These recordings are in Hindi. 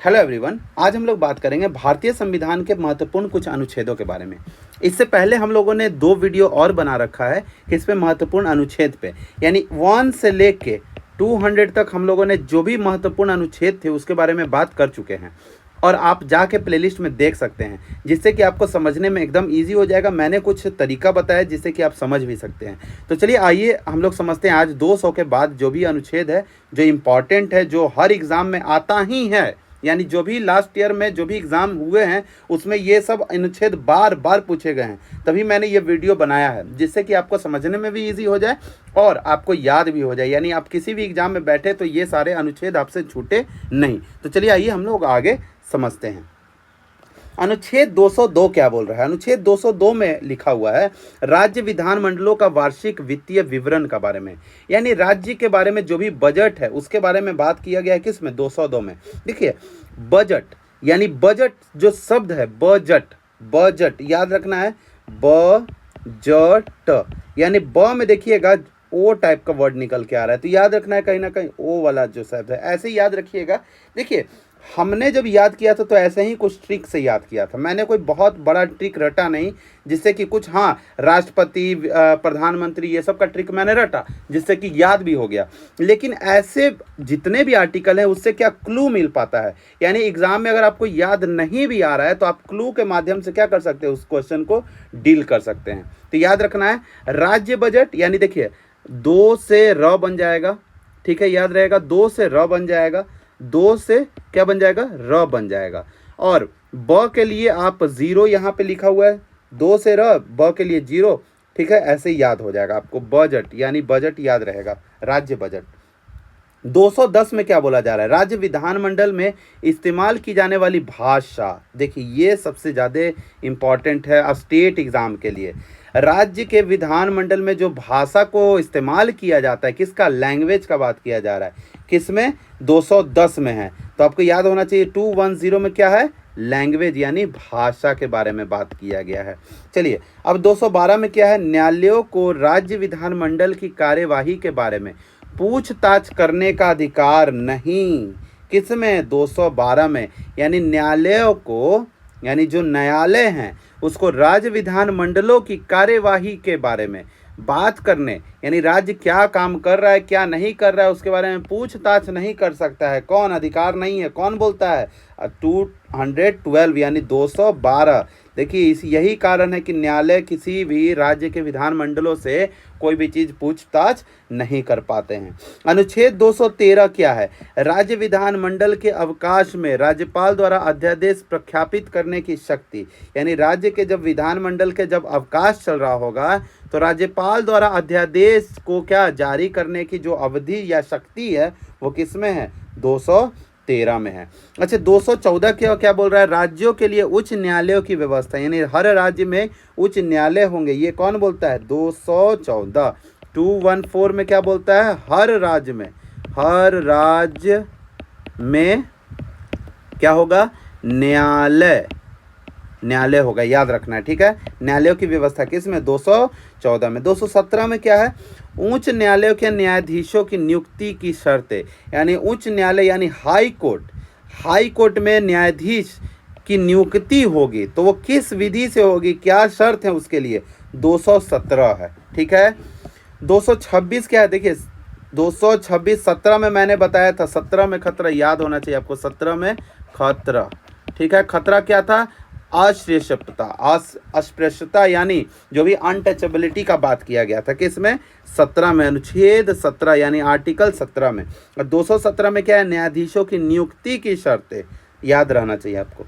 हेलो एवरीवन, आज हम लोग बात करेंगे भारतीय संविधान के महत्वपूर्ण कुछ अनुच्छेदों के बारे में। इससे पहले हम लोगों ने 2 वीडियो और बना रखा है कि इस पे महत्वपूर्ण अनुच्छेद पे, यानी 1 से लेके 200 तक हम लोगों ने जो भी महत्वपूर्ण अनुच्छेद थे उसके बारे में बात कर चुके हैं और आप जाके प्लेलिस्ट में देख सकते हैं, जिससे कि आपको समझने में एकदम इजी हो जाएगा। मैंने कुछ तरीका बताया जिससे कि आप समझ भी सकते हैं। तो चलिए आइए हम लोग समझते हैं आज 200 के बाद जो भी अनुच्छेद है, जो इम्पॉर्टेंट है, जो हर एग्ज़ाम में आता ही है, यानी जो भी लास्ट ईयर में जो भी एग्ज़ाम हुए हैं उसमें ये सब अनुच्छेद बार बार पूछे गए हैं। तभी मैंने ये वीडियो बनाया है, जिससे कि आपको समझने में भी इजी हो जाए और आपको याद भी हो जाए, यानी आप किसी भी एग्ज़ाम में बैठे तो ये सारे अनुच्छेद आपसे छूटे नहीं। तो चलिए आइए हम लोग आगे समझते हैं। अनुच्छेद 202 क्या बोल रहा है? अनुच्छेद 202 में लिखा हुआ है राज्य विधानमंडलों का वार्षिक वित्तीय विवरण का बारे में, यानी राज्य के बारे में जो भी बजट है उसके बारे में बात किया गया है। किस में? 202 में। देखिए बजट, यानी बजट जो शब्द है बजट, बजट याद रखना है, बजट, यानी ब में देखिएगा ओ टाइप का वर्ड निकल के आ रहा है, तो याद रखना है कहीं ना कहीं ओ वाला जो शब्द है, ऐसे ही याद रखिएगा। देखिए हमने जब याद किया था तो ऐसे ही कुछ ट्रिक से याद किया था, मैंने कोई बहुत बड़ा ट्रिक रटा नहीं, जिससे कि कुछ राष्ट्रपति प्रधानमंत्री ये सब का ट्रिक मैंने रटा जिससे कि याद भी हो गया। लेकिन ऐसे जितने भी आर्टिकल हैं उससे क्या क्लू मिल पाता है, यानी एग्जाम में अगर आपको याद नहीं भी आ रहा है तो आप क्लू के माध्यम से क्या कर सकते हैं, उस क्वेश्चन को डील कर सकते हैं। तो याद रखना है राज्य बजट, यानी देखिए 2 से र बन जाएगा, ठीक है, याद रहेगा 2 से र बन जाएगा, 2 से क्या बन जाएगा, र बन जाएगा। और ब के लिए आप 0 यहाँ पे लिखा हुआ है, 2 से र, ब के लिए 0, ठीक है, ऐसे ही याद हो जाएगा आपको। बजट यानी बजट याद रहेगा, राज्य बजट। 210 में क्या बोला जा रहा है? राज्य विधानमंडल में इस्तेमाल की जाने वाली भाषा। देखिए ये सबसे ज़्यादा इम्पॉर्टेंट है स्टेट एग्ज़ाम के लिए। राज्य के विधानमंडल में जो भाषा को इस्तेमाल किया जाता है, किसका? लैंग्वेज का बात किया जा रहा है। किस में? 210 में है। तो आपको याद होना चाहिए 210 में क्या है? लैंग्वेज यानी भाषा के बारे में बात किया गया है। चलिए अब 212 में क्या है? न्यायालयों को राज्य विधानमंडल की कार्यवाही के बारे में पूछताछ करने का अधिकार नहीं। किस में? 212 में। यानी न्यायालयों को, यानी जो न्यायालय हैं उसको राज्य विधानमंडलों की कार्यवाही के बारे में बात करने, यानी राज्य क्या काम कर रहा है क्या नहीं कर रहा है उसके बारे में पूछताछ नहीं कर सकता है। कौन? अधिकार नहीं है। कौन बोलता है? 212 यानी 212। देखिए यही कारण है कि न्यायालय किसी भी राज्य के विधानमंडलों से कोई भी चीज़ पूछताछ नहीं कर पाते हैं। अनुच्छेद 213 क्या है? राज्य विधानमंडल के अवकाश में राज्यपाल द्वारा अध्यादेश प्रख्यापित करने की शक्ति, यानी राज्य के जब विधानमंडल के जब अवकाश चल रहा होगा तो राज्यपाल द्वारा अध्यादेश को क्या जारी करने की जो अवधि या शक्ति है वो किस में है? 213 में है। अच्छा 214 क्या बोल रहा है? राज्यों के लिए उच्च न्यायालयों की व्यवस्था, यानी हर राज्य में उच्च न्यायालय होंगे। ये कौन बोलता है? 214। 214 में क्या बोलता है? हर राज्य में क्या होगा? न्यायालय होगा, याद रखना है, ठीक है। न्यायालयों की व्यवस्था किस में? 214 में। 217 में क्या है? उच्च न्यायालयों के न्यायाधीशों की नियुक्ति की शर्तें, यानी उच्च न्यायालय यानी हाई कोर्ट में न्यायाधीश की नियुक्ति होगी तो वो किस विधि से होगी, क्या शर्त है उसके लिए? 217 है, ठीक है। 226 क्या है? देखिए 226 17 में मैंने बताया था, 17 में खतरा, याद होना चाहिए आपको, 17 में खतरा, ठीक है। खतरा क्या था? अस्पृश्यता, यानी जो भी अनटचेबिलिटी का बात किया गया था। किसमें? 17 में, अनुच्छेद 17 यानी आर्टिकल 17 में। और 217 में क्या है? न्यायाधीशों की नियुक्ति की शर्तें, याद रहना चाहिए आपको।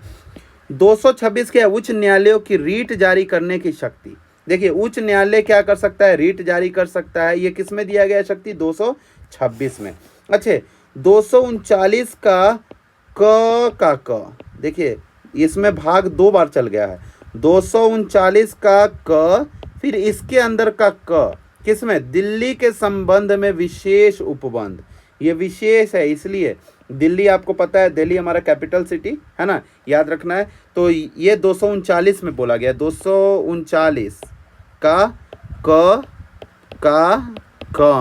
226 क्या है? उच्च न्यायालयों की रीट जारी करने की शक्ति। देखिए उच्च न्यायालय क्या कर सकता है? रीट जारी कर सकता है। ये किस में दिया गया शक्ति? 226 में। अच्छे 239 का क, देखिए इसमें भाग 2 बार चल गया है। 239 का क, फिर इसके अंदर का क, किसमें? दिल्ली के संबंध में विशेष उपबंध। ये विशेष है इसलिए दिल्ली, आपको पता है दिल्ली हमारा कैपिटल सिटी है ना, याद रखना है। तो ये 239 में बोला गया, 239 का क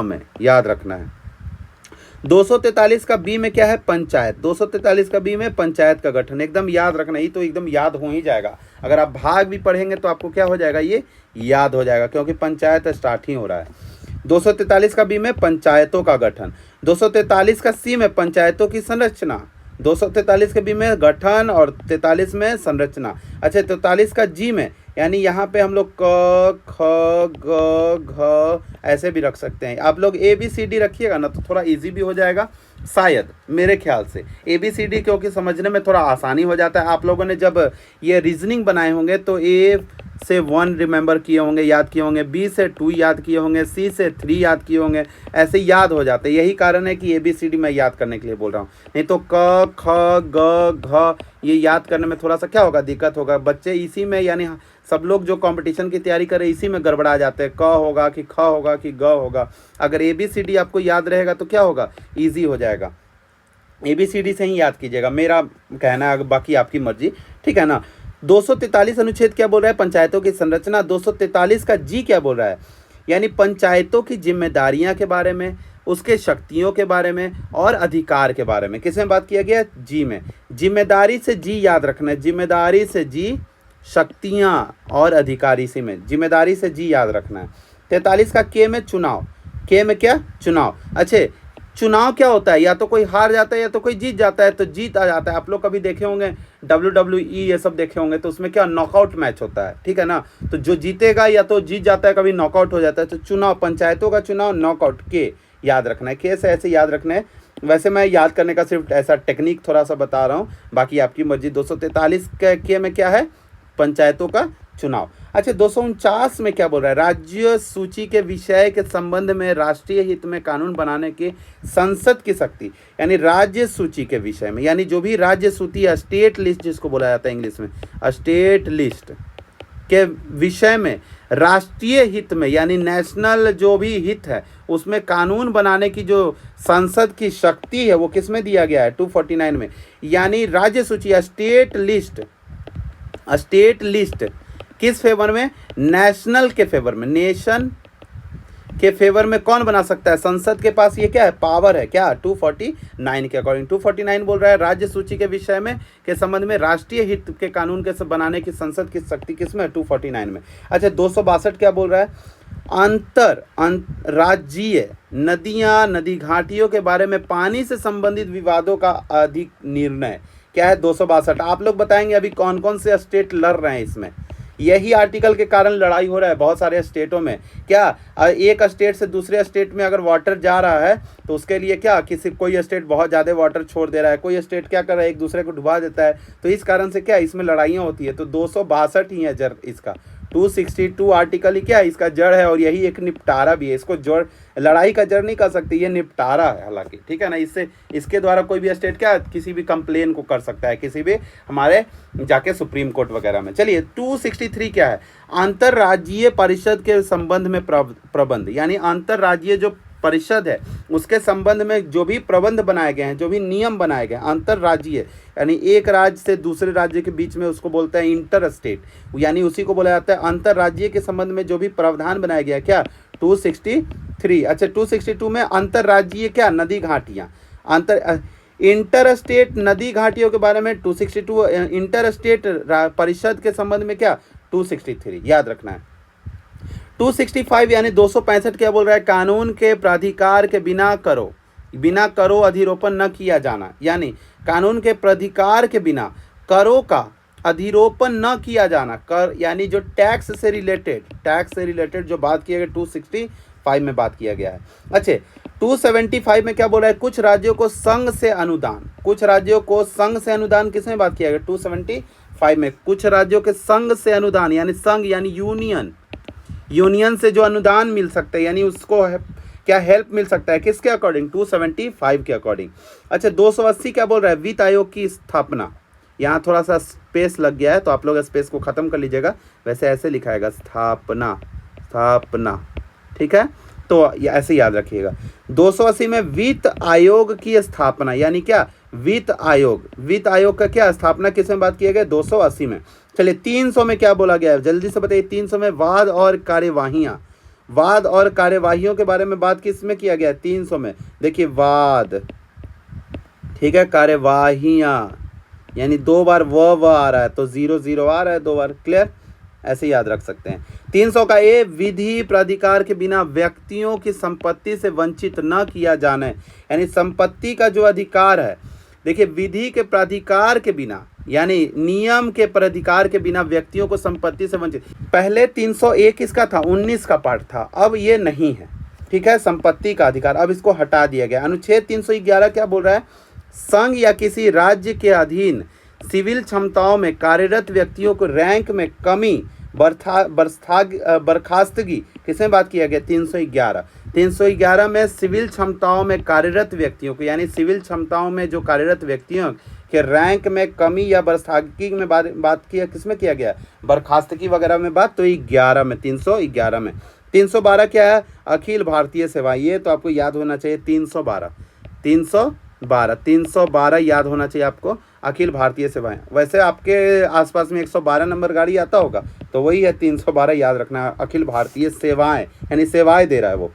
में, याद रखना है। 243 का बी में क्या है, पंचायत। 243 का बी में पंचायत का गठन, एकदम याद रखना, ये तो एकदम याद हो ही जाएगा। अगर आप भाग भी पढ़ेंगे तो आपको क्या हो जाएगा, ये याद हो जाएगा, क्योंकि पंचायत स्टार्ट ही हो रहा है। 243 का बी में पंचायतों का गठन। 243 का सी में पंचायतों की संरचना। 243 के बी में गठन और 43 में संरचना। अच्छा, 43 का जी में, यानी यहाँ पे हम लोग क ख ग घ ऐसे भी रख सकते हैं। आप लोग ए बी सी डी रखिएगा ना तो थोड़ा इजी भी हो जाएगा शायद, मेरे ख्याल से ए बी सी डी, क्योंकि समझने में थोड़ा आसानी हो जाता है। आप लोगों ने जब ये रीजनिंग बनाए होंगे तो ए से 1 रिमेंबर किए होंगे, याद किए होंगे, बी से 2 याद किए होंगे, सी से 3 याद किए होंगे, ऐसे याद हो जाते हैं। यही कारण है कि ए बी सी डी मैं याद करने के लिए बोल रहा हूँ, नहीं तो क ख ग घ ये याद करने में थोड़ा सा क्या होगा, दिक्कत होगा। बच्चे इसी में, यानी सब लोग जो कंपटीशन की तैयारी करें इसी में गड़बड़ा जाते हैं, क होगा कि ख होगा कि ग होगा। अगर ए बी सी डी आपको याद रहेगा तो क्या होगा, ईजी हो जाएगा। ए बी सी डी से ही याद कीजिएगा, मेरा कहना है, बाकी आपकी मर्जी, ठीक है ना। 243 अनुच्छेद क्या बोल रहा है, पंचायतों की संरचना। 243 का जी क्या बोल रहा है, यानी पंचायतों की जिम्मेदारियां के बारे में, उसके शक्तियों के बारे में और अधिकार के बारे में। किस में बात किया गया, जी में। जिम्मेदारी से जी याद रखना है, जिम्मेदारी से जी, शक्तियां और अधिकार, इसी में जिम्मेदारी से जी याद रखना है। 43 का के में चुनाव, के में क्या, चुनाव। अच्छे, चुनाव क्या होता है, या तो कोई हार जाता है या तो कोई जीत जाता है, तो जीत आ जाता है। आप लोग कभी देखे होंगे WWE ये सब देखे होंगे, तो उसमें क्या नॉकआउट मैच होता है, ठीक है ना। तो जो जीतेगा या तो जीत जाता है, कभी नॉकआउट हो जाता है। तो चुनाव, पंचायतों का चुनाव, नॉकआउट, के याद रखना है, के से ऐसे याद रखना है। वैसे मैं याद करने का सिर्फ ऐसा टेक्निक थोड़ा सा बता रहा हूँ, बाकी आपकी मर्जी। 243 के में क्या है, पंचायतों का चुनाव। अच्छा, 249 में क्या बोल रहा है, राज्य सूची के विषय के संबंध में राष्ट्रीय हित में कानून बनाने की संसद की शक्ति, यानी राज्य सूची के विषय में, यानी जो भी राज्य सूची है, स्टेट लिस्ट जिसको बोला जाता है इंग्लिश में, स्टेट लिस्ट के विषय में राष्ट्रीय हित में, यानी नेशनल जो भी हित है उसमें कानून बनाने की जो संसद की शक्ति है वो किस में दिया गया है, 249 में। यानी राज्य सूची, स्टेट लिस्ट, स्टेट लिस्ट किस फेवर में, नेशनल के फेवर में, नेशन के फेवर में कौन बना सकता है, संसद के पास ये क्या है, पावर है, क्या, 249 के अकॉर्डिंग। 249 बोल रहा है राज्य सूची के विषय में के संबंध में राष्ट्रीय हित के कानून के सब बनाने की संसद की शक्ति किसमें है, 249 में। अच्छा, 262 क्या बोल रहा है, अंतर राज्यीय नदियां, नदी घाटियों के बारे में पानी से संबंधित विवादों का अधिक निर्णय, क्या है, 262। आप लोग बताएंगे अभी कौन कौन से स्टेट लड़ रहे हैं इसमें। यही आर्टिकल के कारण लड़ाई हो रहा है बहुत सारे स्टेटों में। क्या, एक स्टेट से दूसरे स्टेट में अगर वाटर जा रहा है तो उसके लिए क्या, किसी कोई स्टेट बहुत ज़्यादा वाटर छोड़ दे रहा है, कोई स्टेट क्या कर रहा है, एक दूसरे को डुबा देता है, तो इस कारण से क्या इसमें लड़ाइयाँ होती है। तो 262 ही है जड़ इसका, 262 आर्टिकल ही क्या है, इसका जड़ है, और यही एक निपटारा भी है। इसको जड़, लड़ाई का जड़ नहीं कर सकते, ये निपटारा है हालांकि, ठीक है ना। इससे, इसके द्वारा कोई भी स्टेट क्या किसी भी कंप्लेन को कर सकता है, किसी भी हमारे जाके सुप्रीम कोर्ट वगैरह में। चलिए, 263 क्या है, अंतर्राज्यीय परिषद के संबंध में प्रबंध, यानी अंतर्राज्यीय जो परिषद है उसके संबंध में जो भी प्रबंध बनाए गए हैं, जो भी नियम बनाए गए हैं, अंतर्राज्यीय यानी एक राज्य से दूसरे राज्य के बीच में, उसको बोलते हैं इंटर स्टेट, यानी उसी को बोला जाता है अंतर्राज्यीय के संबंध में जो भी प्रावधान बनाया गया, क्या, 263। अच्छा, 262 में अंतर्राज्यीय क्या, नदी घाटियाँ, इंटर स्टेट नदी घाटियों के बारे में 262, इंटर स्टेट परिषद के संबंध में क्या, 263 याद रखना है। 265 यानी 265 क्या बोल रहा है, कानून के प्राधिकार के बिना करो अधिरोपण न किया जाना, यानी कानून के प्राधिकार के बिना करों का अधिरोपण न किया जाना। कर यानी जो टैक्स से रिलेटेड जो बात किया गया 265 में बात किया गया है। अच्छा, 275 में क्या बोल रहा है, कुछ राज्यों को संघ से अनुदान, किसमें बात किया गया, 275 में कुछ राज्यों के संघ से अनुदान, यानी संघ यानी यूनियन से जो अनुदान मिल सकता है, यानी उसको क्या हेल्प मिल सकता है, किसके अकॉर्डिंग, 275 के अकॉर्डिंग। अच्छा, 280 क्या बोल रहा है, वित्त आयोग की स्थापना, यहाँ थोड़ा सा स्पेस लग गया है तो आप लोग स्पेस को ख़त्म कर लीजिएगा, वैसे ऐसे लिखाएगा स्थापना, ठीक है, तो ऐसे याद रखिएगा। 280 में वित्त आयोग की स्थापना, यानी क्या, वित्त आयोग का क्या स्थापना किसमें बात किया गया, 280 में। चलिए, 300 में क्या बोला गया है, जल्दी से बताइए। 300 में वाद और कार्यवाहियाँ, वाद और कार्यवाहियों के बारे में बात किस में किया गया है? 300 में। देखिए वाद, ठीक है, कार्यवाहियाँ, यानी 2 बार व आ रहा है तो 0 0 आ रहा है 2 बार। क्लियर, ऐसे याद रख सकते हैं। 300 का ए, विधि प्राधिकार के बिना व्यक्तियों की संपत्ति से वंचित न किया जाना, यानी संपत्ति का जो अधिकार है, देखिए विधि के प्राधिकार के बिना, यानी नियम के प्राधिकार के बिना व्यक्तियों को संपत्ति से वंचित। पहले 301 किसका था? 19 का पार्ट था, अब ये नहीं है, ठीक है, संपत्ति का अधिकार, अब इसको हटा दिया गया। अनुच्छेद 311 क्या बोल रहा है? संघ या किसी राज्य के अधीन सिविल क्षमताओं में कार्यरत व्यक्तियों को रैंक में कमी, बर्खास्तगी, किसमें बात किया गया? 311। 311 में सिविल क्षमताओं में कार्यरत व्यक्तियों को, यानी सिविल क्षमताओं में जो कार्यरत व्यक्तियों के रैंक में कमी या बर्खास्तगी में बात किया, किसमें किया गया? बर्खास्तगी वगैरह में बात, तो 11 में, 311 में। 312 क्या है? अखिल भारतीय सेवा, ये तो आपको याद होना चाहिए। 312 याद होना चाहिए आपको, अखिल भारतीय सेवाएं। वैसे आपके आसपास में 112 नंबर गाड़ी आता होगा, तो वही है 312, याद रखना है, अखिल भारतीय सेवाएं, यानी सेवाएं दे रहा है वो।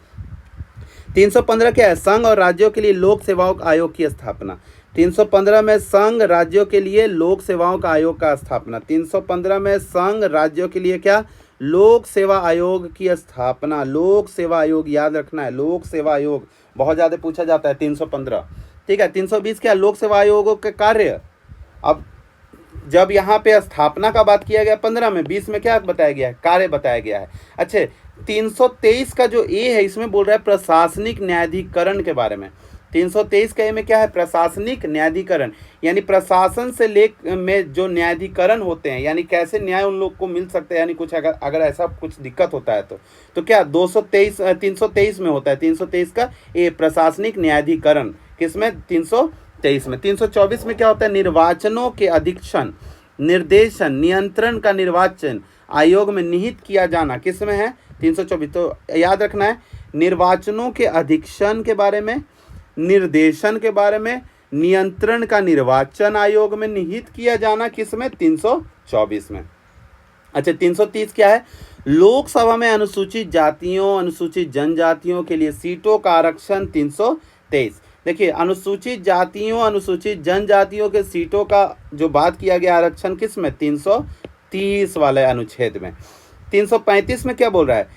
315 क्या है? संघ और राज्यों के लिए लोक सेवाओं आयोग की स्थापना। 315 में संघ राज्यों के लिए लोक सेवाओं का आयोग का स्थापना। 315 में संघ राज्यों के लिए क्या? लोक सेवा आयोग की स्थापना। लोक सेवा आयोग याद रखना है, लोक सेवा आयोग बहुत ज़्यादा पूछा जाता है। 315, ठीक है। 320 क्या? लोक सेवा आयोगों के कार्य। अब जब यहाँ पे स्थापना का बात किया गया 15 में, 20 में क्या बताया गया है? कार्य बताया गया है। अच्छा, 323 का जो ए है, इसमें बोल रहा है प्रशासनिक न्यायाधिकरण के बारे में। 323 का ए में क्या है? प्रशासनिक न्यायाधिकरण, यानी प्रशासन से में जो न्यायाधिकरण होते हैं, यानी कैसे न्याय उन लोग को मिल सकते हैं, यानी कुछ अगर ऐसा कुछ दिक्कत होता है तो क्या 323 में होता है। 323 का ए प्रशासनिक न्यायाधिकरण, किसमें? 323 में। 324 में क्या होता है? निर्वाचनों के अधीक्षण, निर्देशन, नियंत्रण का निर्वाचन आयोग में निहित किया जाना, किसमें है? 324। तो याद रखना है, निर्वाचनों के अधीक्षण के बारे में, निर्देशन के बारे में, नियंत्रण का निर्वाचन आयोग में निहित किया जाना, किसमें? 324 में। अच्छा, 330 क्या है? लोकसभा में अनुसूचित जातियों, अनुसूचित जनजातियों के लिए सीटों का आरक्षण। 323, देखिए अनुसूचित जातियों, अनुसूचित जनजातियों के सीटों का जो बात किया गया आरक्षण, किस में? 330 वाले अनुच्छेद में। 335 में क्या बोल रहा है?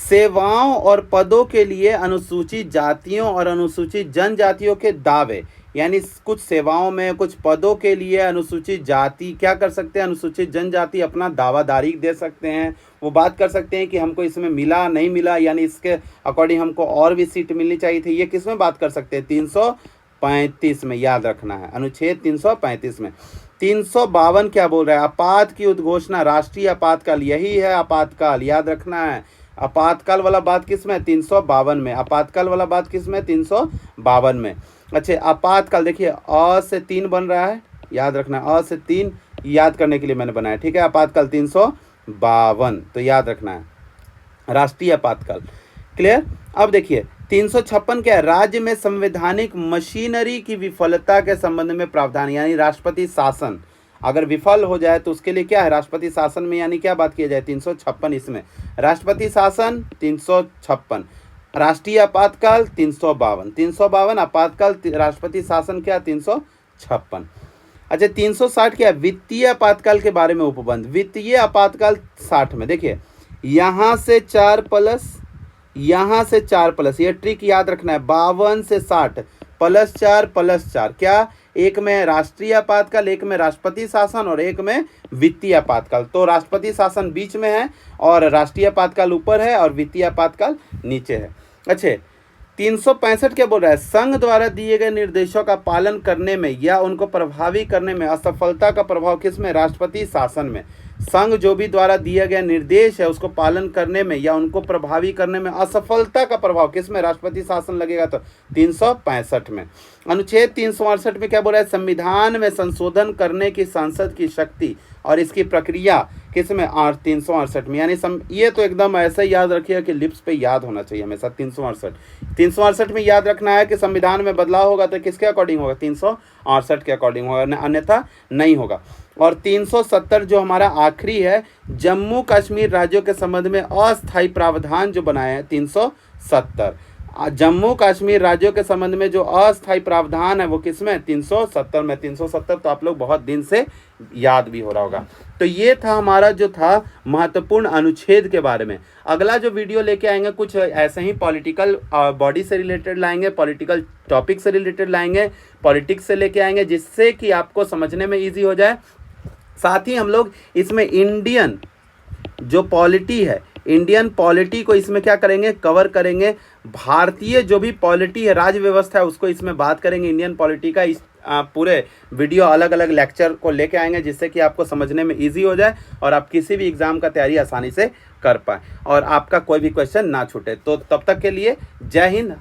सेवाओं और पदों के लिए अनुसूचित जातियों और अनुसूचित जनजातियों के दावे, यानी कुछ सेवाओं में, कुछ पदों के लिए अनुसूचित जाति क्या कर सकते हैं? अनुसूचित जनजाति अपना दावादारी दे सकते हैं, वो बात कर सकते हैं कि हमको इसमें मिला नहीं मिला, यानी इसके अकॉर्डिंग हमको और भी सीट मिलनी चाहिए थी, ये किस में बात कर सकते हैं? 335 में, याद रखना है, अनुच्छेद 335 में। 352 क्या बोल रहा है? आपात की उद्घोषणा, राष्ट्रीय आपातकाल, यही है आपातकाल, याद रखना है। आपातकाल वाला बात किस में? 352 में। आपातकाल वाला बात किस में? 352 में। अच्छा, आपातकाल देखिए अ से 3 बन रहा है, याद रखना, अ से 3 याद करने के लिए मैंने बनाया, ठीक है। आपातकाल 352, तो याद रखना है, राष्ट्रीय आपातकाल। क्लियर। अब देखिए 356 क्या है? राज्य में संवैधानिक मशीनरी की विफलता के संबंध में प्रावधान, यानी राष्ट्रपति शासन अगर विफल हो जाए तो उसके लिए क्या है? राष्ट्रपति शासन में, यानी क्या बात किया जाए? 356 इसमें राष्ट्रपति शासन, 356 राष्ट्रीय आपातकाल, 352 352 आपातकाल, राष्ट्रपति शासन क्या? 356। अच्छा, 360 क्या है? वित्तीय आपातकाल के बारे में उपबंध। वित्तीय आपातकाल 60 में, देखिए यहाँ से 4 प्लस, यहाँ से 4 प्लस, ये ट्रिक याद रखना है, 52 से 60 प्लस 4 क्या? एक में राष्ट्रीय आपातकाल, एक में राष्ट्रपति शासन और एक में वित्तीय आपातकाल। तो राष्ट्रपति शासन बीच में है और राष्ट्रीय आपातकाल ऊपर है और वित्तीय आपातकाल नीचे है। अच्छे, 365 क्या बोल रहा है? संघ द्वारा दिए गए निर्देशों का पालन करने में या उनको प्रभावी करने में असफलता का प्रभाव किस में? राष्ट्रपति शासन में। संघ जो भी द्वारा दिया गया निर्देश है उसको पालन करने में या उनको प्रभावी करने में असफलता का प्रभाव किस में? राष्ट्रपति शासन लगेगा, तो 365 में। अनुच्छेद 368 में क्या बोल रहा है? संविधान में संशोधन करने की संसद की शक्ति और इसकी प्रक्रिया किस में? 368 में। यानी ये तो एकदम ऐसा याद रखिएगा कि लिप्स पे याद होना चाहिए हमेशा। 368 में याद रखना है कि संविधान में बदलाव होगा तो किसके अकॉर्डिंग होगा? 68 के अकॉर्डिंग होगा, अन्यथा नहीं होगा। और 370 जो हमारा आखिरी है, जम्मू कश्मीर राज्यों के संबंध में अस्थायी प्रावधान जो बनाए हैं 370, जम्मू कश्मीर राज्यों के संबंध में जो अस्थायी प्रावधान है वो किसमें, 370 में। 370 तो आप लोग बहुत दिन से याद भी हो रहा होगा। तो ये था हमारा जो था महत्वपूर्ण अनुच्छेद के बारे में। अगला जो वीडियो लेके आएंगे कुछ ऐसे ही पॉलिटिकल बॉडी से रिलेटेड लाएंगे, पॉलिटिकल टॉपिक से रिलेटेड लाएंगे, पॉलिटिक्स से लेके आएंगे, जिससे कि आपको समझने में ईजी हो जाए। साथ ही हम लोग इसमें इंडियन जो पॉलिटी है, इंडियन पॉलिटी को इसमें क्या करेंगे, कवर करेंगे। भारतीय जो भी पॉलिटी है, राज्य व्यवस्था है, उसको इसमें बात करेंगे। इंडियन पॉलिटी का इस पूरे वीडियो अलग अलग लेक्चर को लेके आएंगे, जिससे कि आपको समझने में इजी हो जाए और आप किसी भी एग्जाम का तैयारी आसानी से कर पाए और आपका कोई भी क्वेश्चन ना छूटे। तो तब तक के लिए जय हिंद।